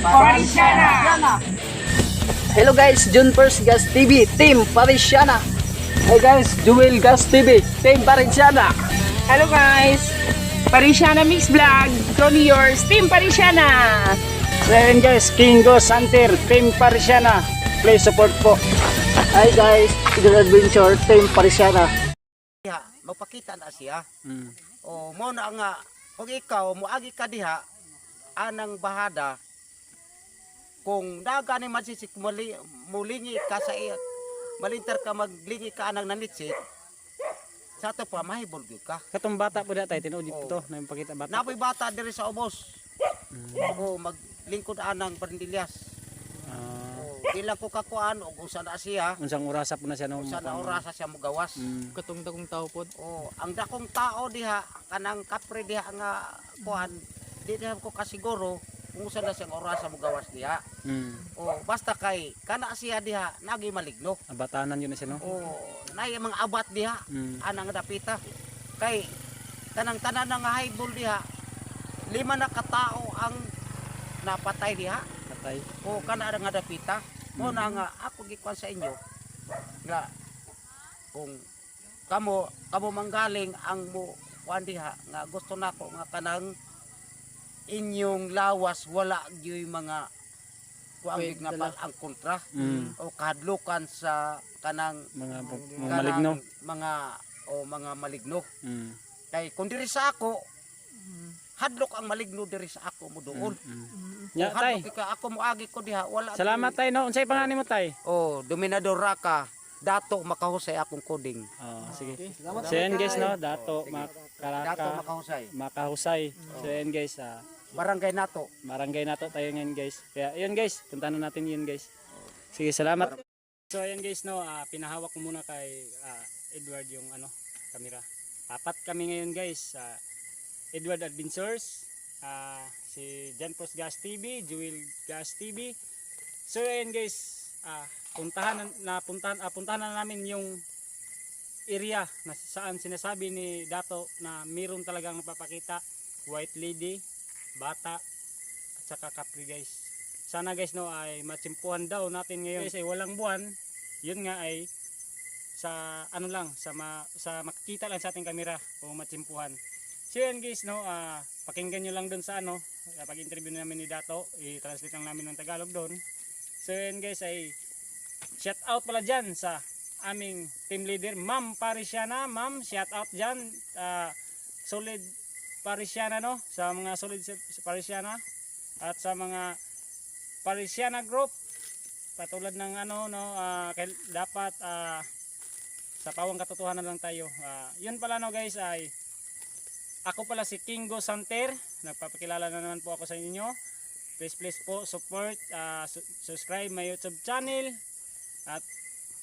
Parisiana. Hello guys, Jun First Gas TV, Team Parisiana. Hey guys, Jewel Gas TV, Team Parisiana. Hello guys, Parisiana Mix Vlog, from yours, Team Parisiana. Then guys, Kingo Santer, Team Parisiana. Please support po. Hi guys, Eagle Adventure, Team Parisiana. Diha, magpakita na siya. O mo na nga, kung ikaw muagi ka diha anang bahada, kung dagani masisik mulingi ka sa iya, malintar ka maglingi ka anang nanitsit, sa to pa mahibol gyud ka. Katong bata po dati, tinuod po to, na yung pakita bata. Napoy bata diri sa ubos. O maglingkod anang Parindilias. Ilang ko kakuan og usa na siya. Unsang orasa po na siya nung Usa na orasa siya mogawas. Katong dakong tao pod. Ang dakong tao diha kanang kapre diha nga kuan, di diha ko kasiguro kung usa na siyang orasa mogawas diha. Basta kay kana siya diha nagi maligno. Abatanan yun na siya no? Nay mga abat diha anang dapita. Kay kanang tanan nga haybol diha, 5 na katao ang napatay diha. Patay. Kana nga dapita. Mo na nga ako gikuan sa inyo nga kung kamo manggaling ang mo kuan diha nga gusto nako nga kanang inyong lawas wala gyoy mga kuan nga ang kontra o kahadlukan sa kanang mga maligno, mga maligno. Kay kung diri sa ako hadlok ang maligno diri sa ako mo doon. Ya tay. Ako moagi ko diha wala. Salamat tay no. Unsay pangalan mo tay? Dominador Raka. Dato makahusay akong coding. Sige. So yan guys no, Dato Dato Makaraka Makahusay. So yan guys, Barangay Nato. barangay nato tayo ngayon guys. Kaya yun guys, puntahan na natin yun guys. Sige, salamat. So ayan guys no, pinahawak ko muna kay Edward yung camera. 4 kami ngayon guys. Edward Adventures, si Jan Pros Gas TV, Jewel Gas TV. So ayan guys, puntahan na namin yung area na saan sinasabi ni Dato na mayroon talagang napapakita white lady, bata at saka kapri guys. Sana guys no ay matsimpuhan daw natin ngayon kasi walang buwan. Yun nga ay sa sa makikita lang sa ating kamera kung matsimpuhan. So yan guys no, pakinggan nyo lang doon sa pag-interview namin ni Dato, i-translate lang namin ng Tagalog doon. So yan guys ay shout out pala dyan sa aming team leader, Ma'am Parisiana. Ma'am, shout out dyan, solid Parisiana no, sa mga solid Parisiana at sa mga Parisiana group, patulad ng dapat sa pawang katotohanan lang tayo. Yun pala no guys ay ako pala si Kingo Santer, nagpapakilala na naman po ako sa inyo. Please po support, subscribe my YouTube channel. At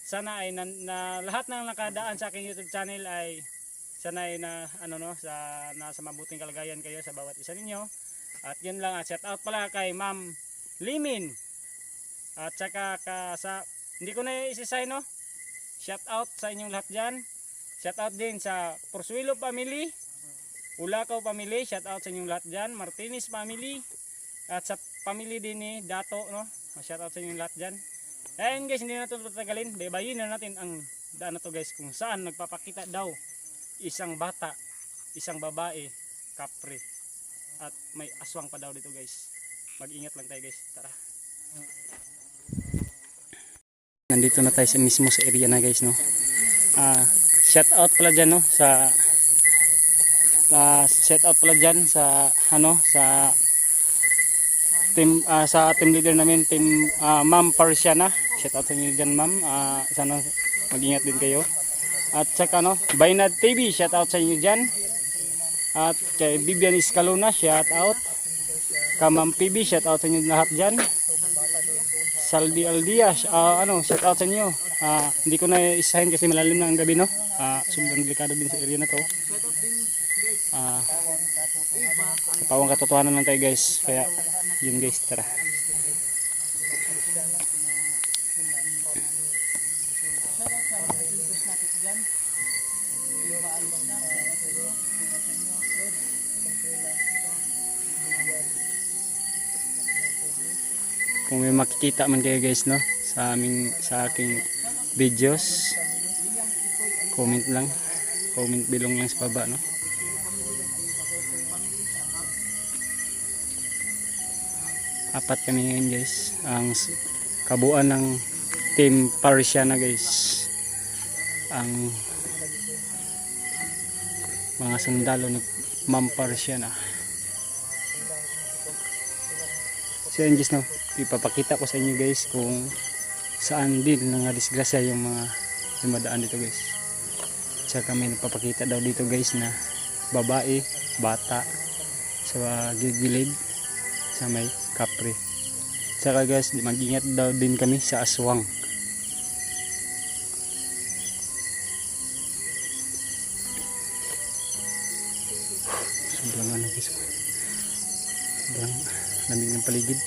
sana ay na lahat ng nakadaan sa aking YouTube channel ay sana ay nasa mabuting kalagayan kayo sa bawat isa ninyo. At yun lang, shout out pala kay Ma'am Limin. At saka hindi ko na isisay no. Shout out sa inyong lahat diyan. Shout out din sa Porsuelo family, Ulakaw family, shout out sa inyong lahat dyan. Martinez family, at sa family din ni Dato, no? Shout out sa inyong lahat dyan. Ayan guys, hindi na ito patagalin. Baybayin na natin ang daan na to guys, kung saan nagpapakita daw isang bata, isang babae, kapre. At may aswang pa daw dito guys. Mag-ingat lang tayo guys, tara. Nandito na tayo mismo sa area na guys, no? Shout out pala dyan, no? Shout out pala dyan sa team leader namin, team Ma'am Parisiana. Shout out sa inyo dyan ma'am, sana mag-ingat din kayo. At saka Bainad TV, shout out sa inyo dyan. At kay Vivian Escalona, shout out. Ma'am PB, shout out sa inyo lahat dyan. Saldi Aldia, shout out sa inyo. Hindi ko na isahin kasi malalim na ang gabi no. Sobrang delikado din sa area na to. Pawang katotohanan lang tayo guys, kaya yun guys, tara. kung may makikita man kayo guys, no, sa aking videos, comment lang, comment below lang sa baba, no. Apat kami ngayon guys, ang kabuuan ng Team Parisiana guys, ang mga sundalo ni Ma'am Parisiana. So yun guys, no, ipapakita ko sa inyo guys kung saan din nangadisgrasya yung mga dumadaan dito guys. Tsaka may nagpapakita daw dito guys na babae, bata sa gilid sa may kapre. Tsaka guys, mag-ingat daw din kami sa aswang. Sobrang ano guys, sobrang lamig ng paligid.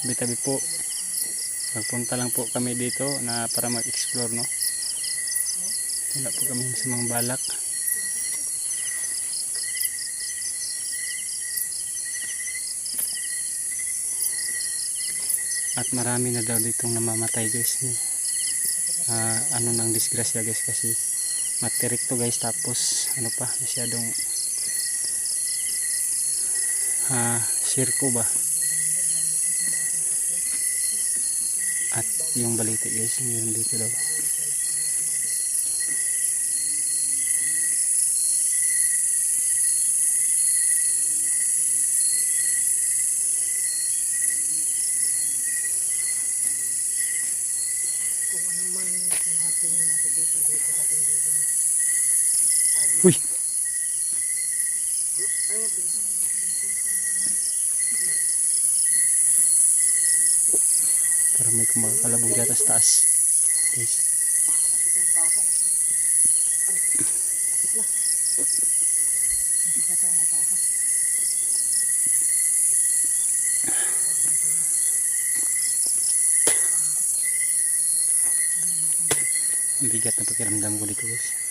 Tabi-tabi po, magpunta lang po kami dito na para mag-explore, no. Wala po kami sa mga balak. At marami na daw ditong namamatay guys. Ano nang disgrasya guys, kasi materik to guys, tapos ano pa, masyadong sirko ba. At yung balita guys, yung dito daw. Uy! Parang may kumakalabog yata sa taas. Guys. Ang bigat na pakiramdam ko dito guys.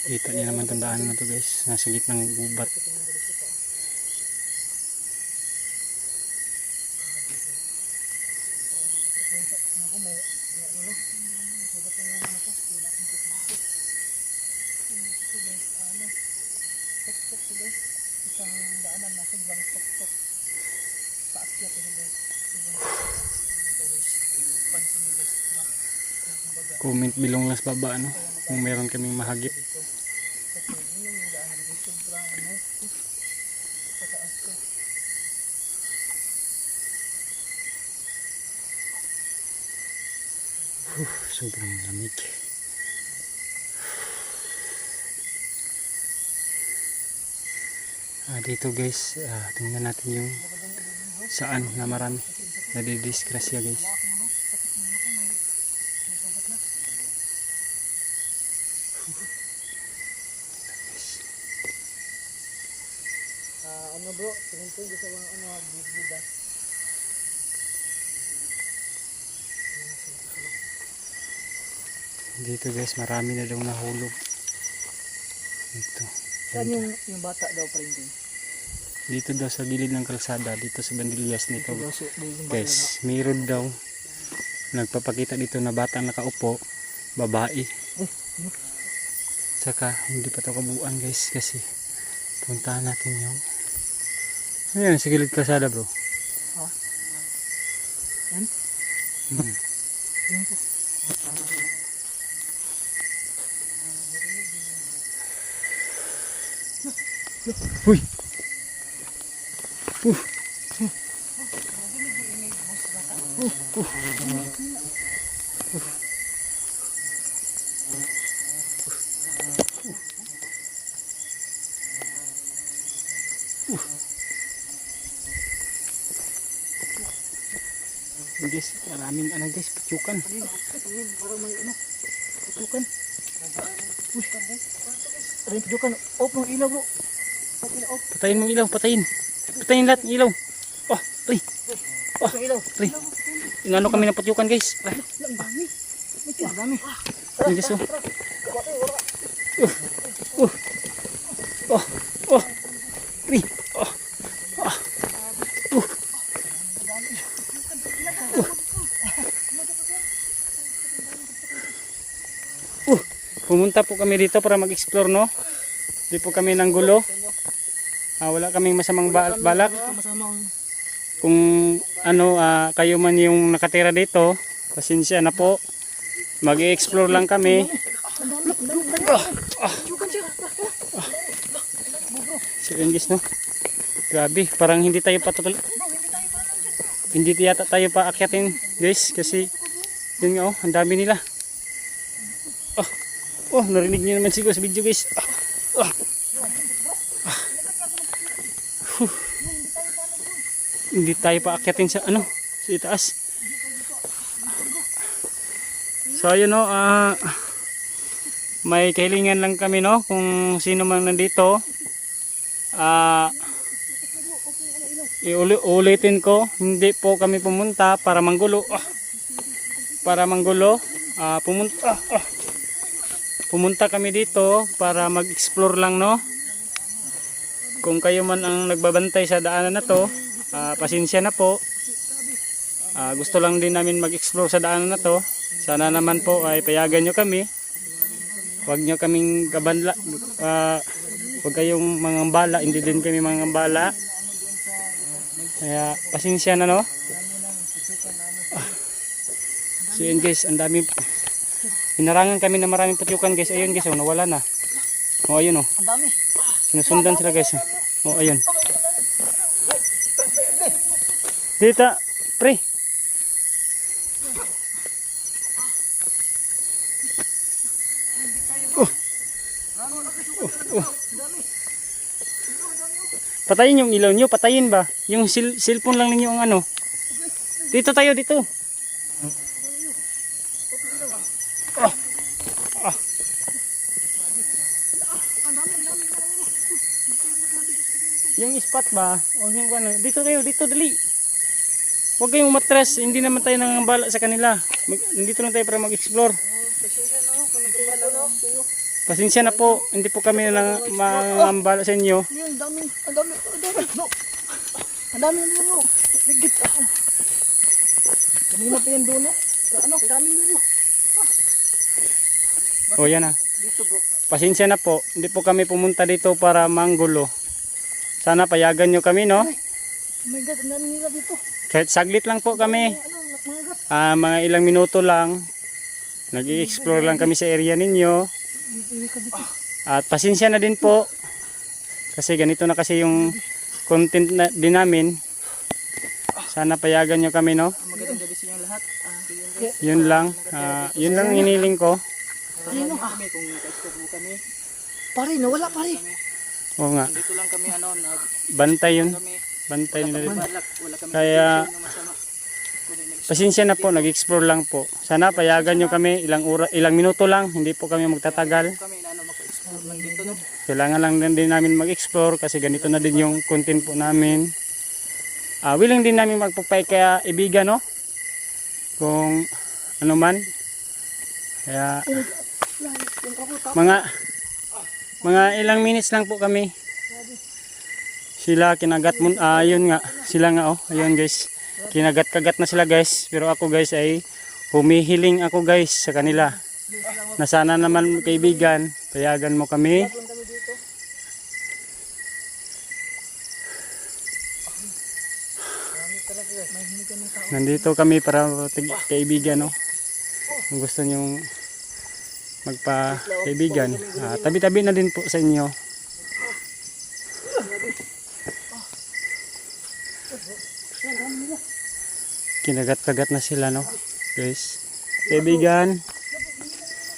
Kita niya naman itong daanan na to guys, nasa gitnang gubat. Comment bilong lang sa baba, no, kung meron kaming mahagip. Sobrang lamig. Dito guys, tingnan natin yung saan na marami nadidisgrasya guys. Ano bro, tingin sa mga ano, buda. Dito guys, marami na daw nahulog. Ito. Saan yung bata daw pa rin din? Dito daw sa gilid ng kalsada, dito sa bandilias nito. Guys, mayroon daw nagpapakita dito na bata nakaupo, babae. Saka hindi pa ito kabuuan guys, kasi puntahan natin yung ayan, sa gilid kalsada bro. Ha? Yan? Yan po. Uy! Guys, maraming ano guys, putyukan. Parang may ano, putyukan. Uy, parang putyukan. Off ng ilaw bro. Patayin mong ilaw, patayin. Patayin lahat ng ilaw. Oh, ay. Pre, inano kami ng putyukan guys. Pre. Ayan guys, oh. Oh, oh, pre. Oh, ah. Pumunta po kami dito para mag-explore, no? Hindi po kami nang gulo. Wala kaming masamang balak. Kung ano, kayo man yung nakatira dito, pasensya na po. Mag-explore lang kami. So yun guys, no? Grabe, parang hindi tayo patuloy. Hindi yata tayo paakyatin guys, kasi yun nga, oh, ang dami nila. Oh, narinig niyo naman siguro sa video guys. Hindi tayo paakyatin sa ano, sa itaas. So ayun, no, may kahilingan lang kami, no, kung sino man nandito. Iulitin ko, hindi po kami pumunta para manggulo. Pumunta kami dito para mag-explore lang, no. Kung kayo man ang nagbabantay sa daanan na to, pasensya na po. Gusto lang din namin mag-explore sa daanan na to. Sana naman po ay payagan nyo kami. Huwag nyo kaming kabanla. Huwag kayong mangambala. Hindi din kami mangambala. Kaya pasensya na, no. So yun guys, ang dami. Hinarangan kami na maraming putyukan guys. Ayun guys, oh, nawala na. Oh, ayun, oh. Ang dami. Sinusundan sila guys. Oh, ayun. Dito, pre. Patayin yung ilaw nyo, patayin ba? Yung cellphone lang ninyo ang ano. Dito tayo, dito. Yung spot ba? O yung ano, dito tayo, dito dali. Huwag kayong matras, hindi naman tayo nangambala sa kanila. Nandito lang tayo para mag-explore. Pasensya na po, hindi po kami nang mangambala sa inyo. Ang dami. Ang dami no. Higit ako. Kanina pa yan doon, no? Ano? Ang dami nyo. O yan na. Pasensya na po, hindi po kami pumunta dito para manggulo. Sana payagan nyo kami, no? Oh my God, ang dami nila dito. Kahit saglit lang po kami. Mga ilang minuto lang. Nag-i-explore lang kami sa area ninyo. At pasensya na din po. Kasi ganito na kasi yung content na din namin. Sana payagan nyo kami, no? Magandang gabi sa inyo lahat. Yun lang. Yun lang hiniling ko. Kami kung naka-stop mo kami. Pare, nawala pare. Oo nga. Dito lang kami Bantay yun. Bantay nila dito. Kaya pasensya na po, nag-explore lang po. Sana payagan nyo kami ilang minuto lang, hindi po kami magtatagal. Kailangan lang din namin mag-explore kasi ganito na din yung content po namin. Willing din namin magpapay kaya ibigan, no? Kung ano man. Kaya mga ilang minutes lang po kami. Sila kinagat mo, ayun nga, sila nga, oh, ayun guys. Kinagat-kagat na sila guys, pero ako guys ay humihiling ako guys sa kanila. Na sana naman kaibigan, payagan mo kami. Nandito kami para kaibigan, no. Kung gusto nyong magpa-kaibigan, tabi-tabi na din po sa inyo. Kinagat-kagat na sila, no, guys. Kaibigan,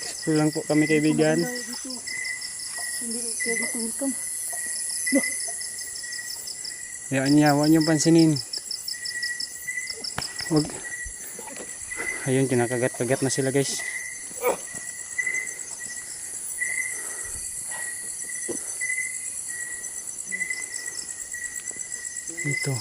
gusto lang po kami kaibigan. Yan niya, huwag niyong pansinin. Huwag. Ayun, kinakagat-kagat na sila guys. Ito.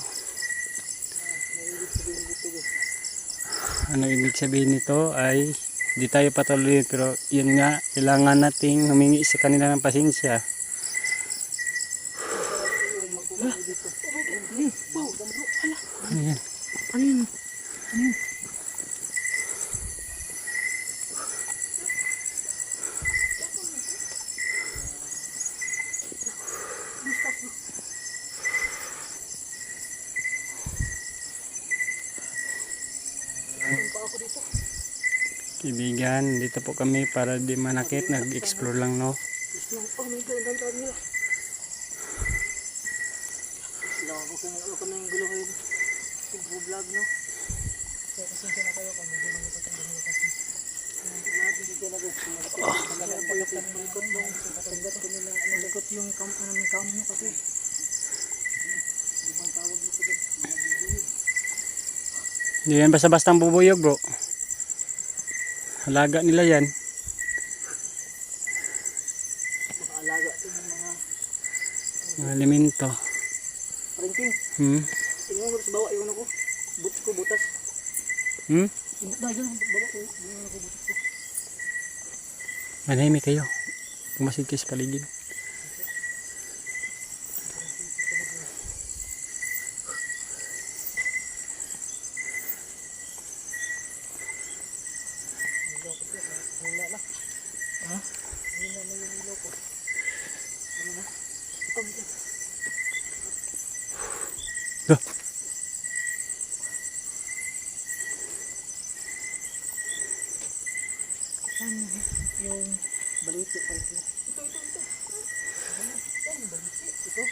Ano ibig sabihin nito ay di tayo patuloy, pero yun nga, kailangan nating humingi sa kanila ng pasensya. Ayan. Ano yun? Kaibigan, dito po kami para di manakit, nag-explore lang, no? Hindi yan basta-bastang bubuyog, bro. Alaga nila yan. Mga elemento. Paringking, tingnan ko sa bawah yung ano ko. Butas ko, butas. Dahil baba ko, yung ano ko, butas ko. Manahimik kayo. Pumasid kayo sa paligid. Loh. Yung baliti pa ito. Ito. Yung baliti. Ito.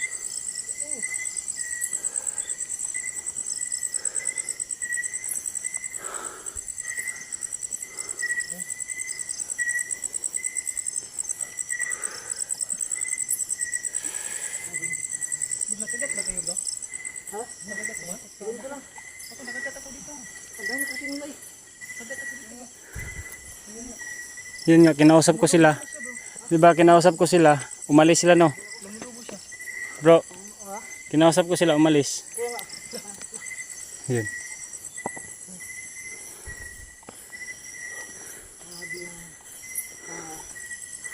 Nakagat ba kayo bro? Ha? Nakagat ba? Tignan ko lang. Ako nakagat ako dito. Ang dami kasi nila eh. Nakagat ako dito. Yun nga, kinausap ko sila. Diba, kinausap ko sila. Umalis sila, no? Bro, kinausap ko sila, umalis. Yun.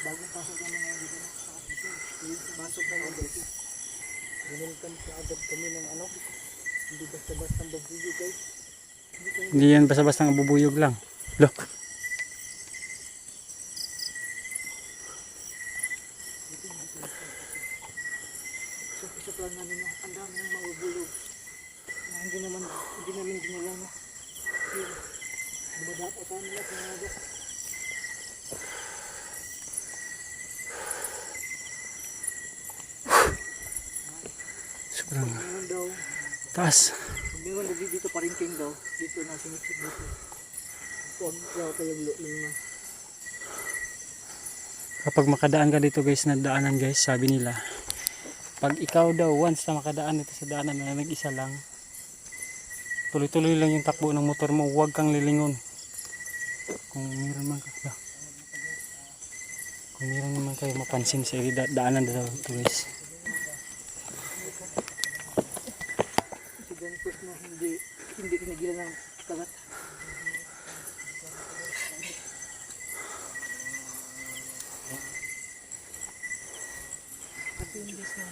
Bagong pasok naman ngayon dito na. Pasok na yung dito. Binilkan ka agad kami ng ano. Hindi basta-basta babuyog guys. Hindi yan basta-basta bubuyog lang. Loh. Sa plan namin na ang dami ng mabubulog. Na hindi namin dinala na. Dumadapo tayo nila sa mga gas. Sobrang Ngayon daw, taas. ngayon dito paringking daw. Dito na sumitsik dito. Huwag daw kayong lumingan. Kapag makadaan ka dito guys, na daanan guys, sabi nila, pag ikaw daw once na makadaan dito sa daanan na nag-isa lang, tuloy-tuloy lang yung takbo ng motor mo, huwag kang lilingon. Kung meron man kayo, kung meron naman kayo mapansin sa daanan daw ito guys. Si Gantos na hindi tinigilan ng kagat. Kasi yung guys na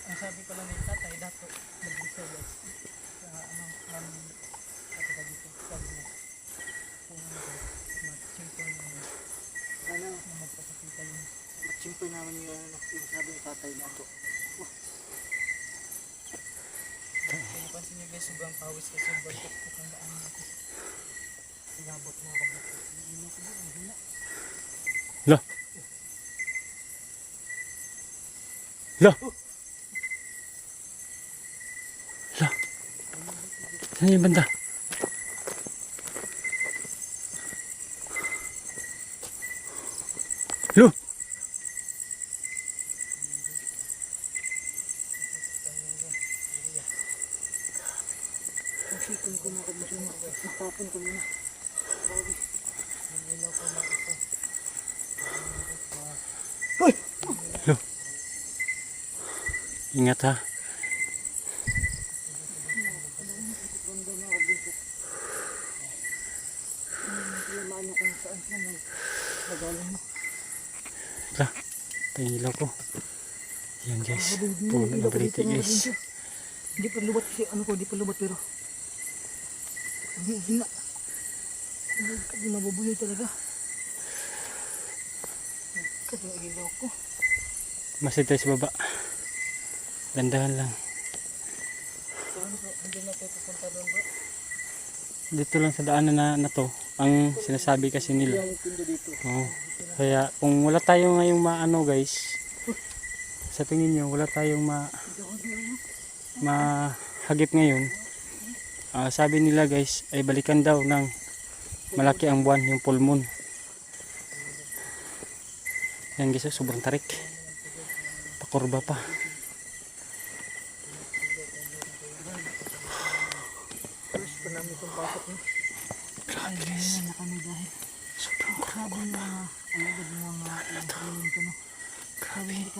ang sabi pala ng tatay dato mag-isa guys sa ano namin katita dito sabi niya kung ano mag-chimpoy namin ano magpapakita yung mag-chimpoy namin yung ano yung sabi ng tatay dato. Napansin niyo guys sobrang pawis kasi yung balikat ko kung daan natin inabot mga kabuk hindi ko ba ang hina. Loh. Loh. Loh. Saan yung banda? Loh. Sikon ko mga kabusyon nakapon ko muna. Grabe. Nangilaw ko na ito. Hoy! Loh. Ingat ha. Tara, pangilaw ko. Yan guys, puno na baliti guys. Hindi pa lubat si ano ko, hindi pa lubat pero hindi na. Hindi mabubuhay talaga. Kasi nagilaw ko. Masih tayo sa baba. Dandahan lang. So ano bro, hindi na tayo pupunta doon bro. Dito lang sa daanan na to. Ang sinasabi kasi nila. Yung pindo dito. Oo. Kaya kung wala tayo ngayong maano guys, sa tingin nyo wala tayong mahagip ngayon, sabi nila guys ay balikan daw ng malaki ang buwan, yung full moon. Yan guys, sobrang tarik, pakurba pa. First pa namin itong pasok no. Grabe guys, Na kami dahil sobrang sabi na alagad mga yung ko no. Sabi hindi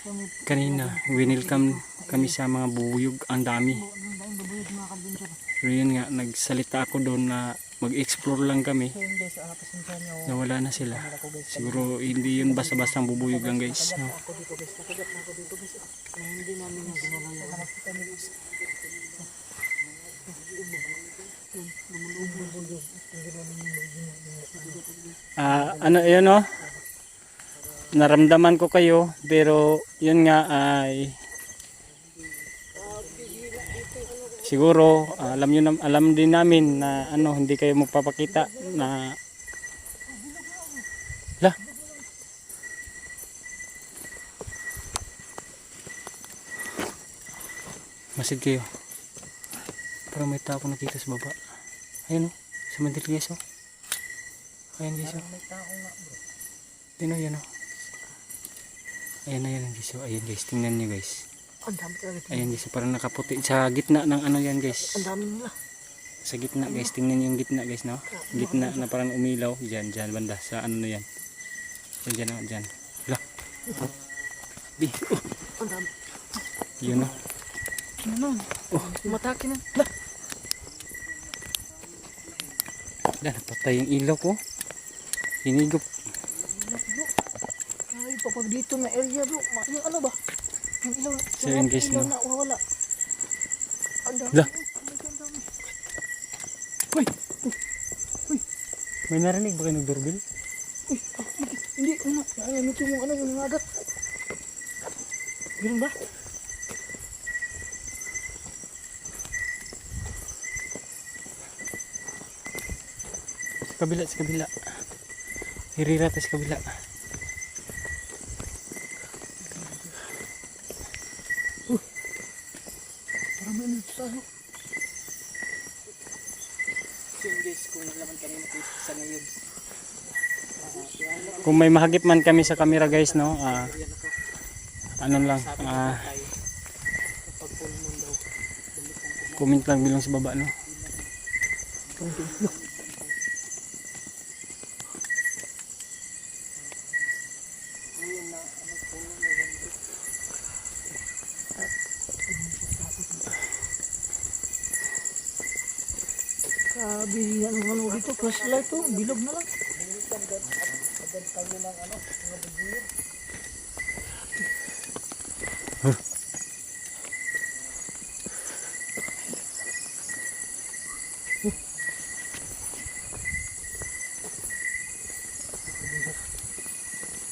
kami kanina winelcome kami sa mga bubuyog, ang dami. ang dahil babuyod mga kadventure. Pero yun nga, nagsalita ako doon na mag-explore lang kami. So yun guys, pasensya nyo. Nawala na sila. Ako guys, Siguro hindi yun basta-bastang bubuyog lang guys. No? ako dito guys, nakagat na ako dito guys. Na hindi namin yung ginagawa. Nakakita nyo guys. Ano yun no? Naramdaman ko kayo pero yun nga ay siguro alam din namin na ano hindi kayo magpapakita na la masid kayo. Parang may tao ko nakita sa baba. Ayun o, sa mandil guys o. Ayan guys o. Yun o, yan o. Ayan na yan guys o. Ayan guys, tingnan nyo guys. Ang dami talaga. Ayan guys, parang nakaputi. Sa gitna ng ano yan guys. Ang dami nila. Sa gitna guys, tingnan nyo yung gitna guys no. Gitna na parang umilaw. Diyan, diyan banda. Sa ano na yan. Diyan, diyan o, diyan. Hala. Di. Ang dami. Yun o. Ano? Matake na. Lah. Wala, napatay yung ilaw ko. Hinigop. Ay, papag dito na area bro. Yung ano ba? Yung ilaw. So yun guys no. Na wala. Ang dami. Lah. Ang dami. May narinig ba kayo ng doorbell? Hindi, ano? Narinig yung ano, yung agat. Ganun ba? Sa kabila. Hirira tayo sa kabila. Parang may ano tayo. So guys, kung nalaman kami sa ngayon. Kung may mahagip man kami sa camera guys no, ano lang, comment lang bilang sa baba no. Sabi yan ng ano dito, flashlight to, bilog na lang.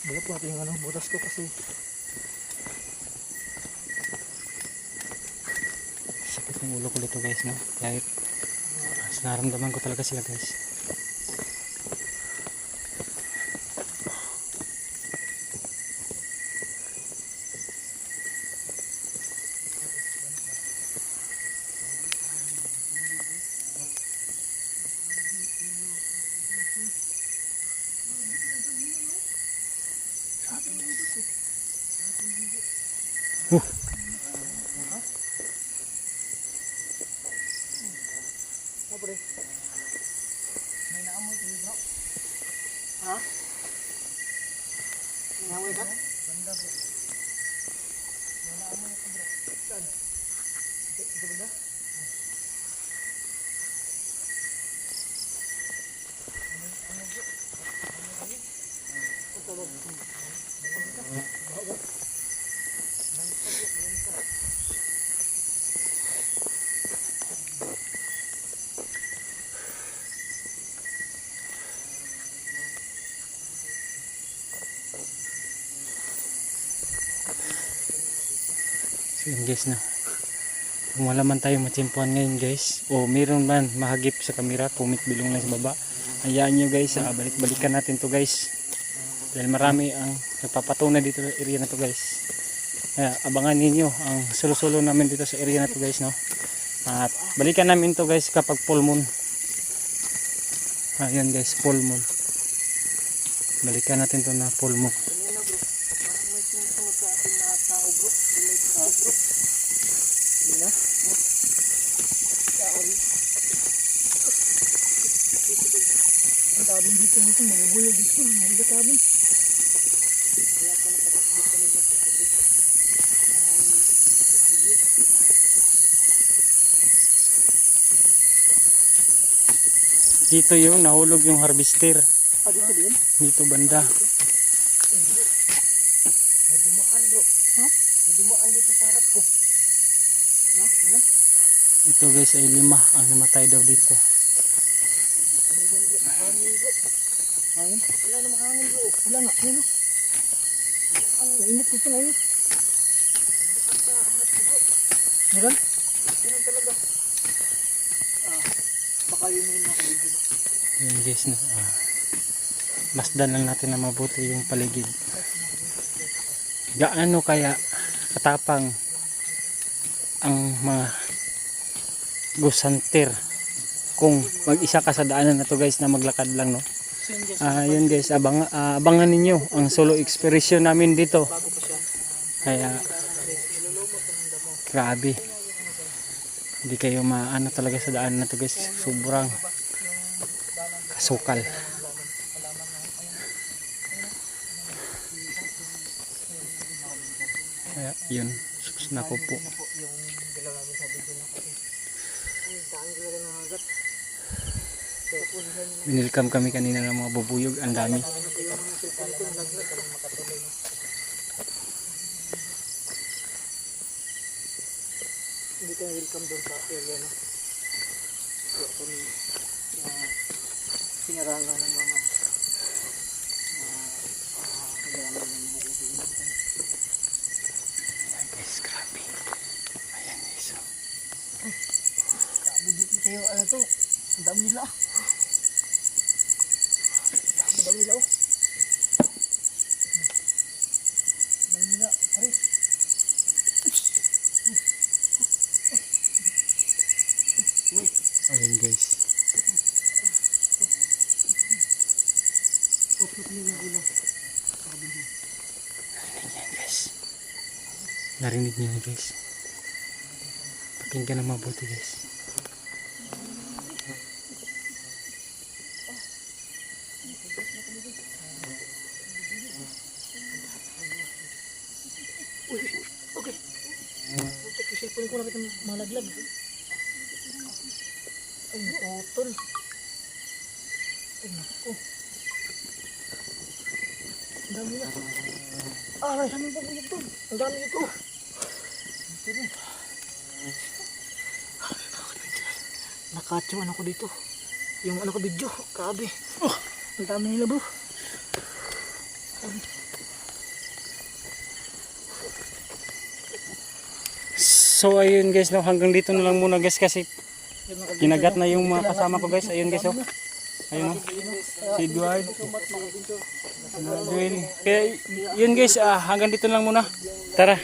Balap natin yung ano, butas ko kasi Sakit ng ulo ko dito guys no. Kahit naramdaman ko talaga sila guys. may naamoy ko bro. Ha? May naamoy ka? Banda bro. May naamoy ko bro. Saan? Ito banda? Ano bro? So yun guys na. Kung wala man tayo matsimpuan ngayon guys, o meron man mahagip sa kamera, comment below lang sa baba. Hayaan nyo guys, balik-balikan natin to guys. Dahil marami ang nagpapatunay dito sa area na to guys. Kaya abangan ninyo ang solo-solo namin dito sa area na to guys, no. At balikan namin to guys kapag full moon. Ayan guys, full moon. Balikan natin to na full moon. Dito yung nahulog yung harvester. Dito din? Dito banda. May dumaan bro. Ha? May dumaan dito sa harap ko. No? No? Ito guys ay 5 ang namatay daw dito. Hangin bro. Hangin? Wala namang hangin bro. Wala nga. Ano? Mainit dito, mainit. Meron? Meron talaga. Baka yun yung nakabigil. Yun guys no. Masdan lang natin na mabuti yung paligid. Gaano kaya katapang ang mga ghost hunter kung mag-isa ka sa daanan na to guys na maglakad lang, no. Yun guys, abangan ninyo ang solo expedition namin dito. Kaya grabe, hindi kayo maano talaga sa daan na to guys. Sobrang kasukal. Kaya yun, sus na ko po. Binilkam kami kanina ng mga bubuyog, ang dami. Hindi ka welcome doon sa area na. Kaya kami sinarangan ng mga kagayaman ng mga usin. Ayan guys, grabe. Ayan guys. Sabi dito kayo, ano to? Ang dami nila. Ang dami nila oh. Ang dami nila. Pare. Ayan guys. Ayan guys. Narinig niyo na guys. Pakinggan na mabuti guys. Cellphone ko nakita malaglag. Ay, utol. Ay, naku. Ang dami na. Ay, ang dami ito. Ang dami ito. Ito rin. Nakatsuan ako dito. Yung ano ko video. Grabe. Ang dami nila bro. So ayun guys, no, hanggang dito na lang muna guys kasi kinagat na yung mga kasama ko guys. Ayun guys, oh. Ayun, oh. Si Edward, Joel. Kaya yun guys, hanggang dito na lang muna. Tara.